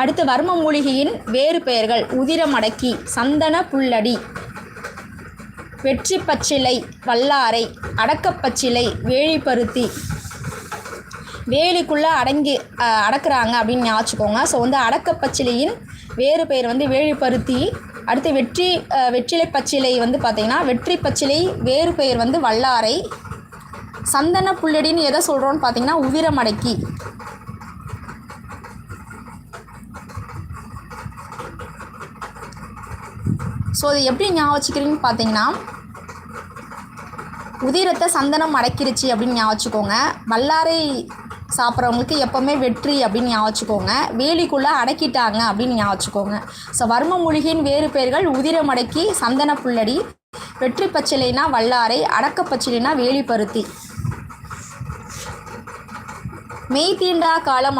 அடுத்து வர்ம மூலிகையின் வேறு பெயர்கள்: உதிரமடக்கி, சந்தன புல்லடி, வெற்றி பச்சிலை, வல்லாரை, அடக்கப்பச்சிலை, வேலிப்பருத்தி. வேலிக்குள்ளே அடக்குறாங்க அப்படின்னு ஞாபகம். ஸோ அடக்கப்பச்சிலையின் வேறு பெயர் வேலிப்பருத்தி. அடுத்து வெற்றிலை பச்சிலை பார்த்திங்கன்னா வெற்றி பச்சிலை வேறு பெயர் வல்லாரை. சந்தன புல்லடின்னு எதை சொல்கிறோன்னு பார்த்திங்கன்னா உதிரமடக்கி. ஸோ இது எப்படி ஞாபகம் வச்சுக்கிறீங்கன்னு பார்த்தீங்கன்னா, உதிரத்தை சந்தனம் அடக்கிருச்சு அப்படின்னு ஞாபகம் வச்சுக்கோங்க. வல்லாரை சாப்பிட்றவங்களுக்கு எப்போவுமே வெற்றி அப்படின்னு ஞாபகம் வச்சுக்கோங்க. வேலிக்குள்ளே அடக்கிட்டாங்க அப்படின்னு ஞாபகம் வச்சுக்கோங்க. ஸோ வர்ம மூலிகையின் வேறு பெயர்கள்: உதிரமடக்கி, சந்தன புல்லடி, வெற்றி பச்சிலைனா வல்லாரை, அடக்கப்பச்சிலைனா வேலிப்பருத்தி. மெய் தீண்டா காலம்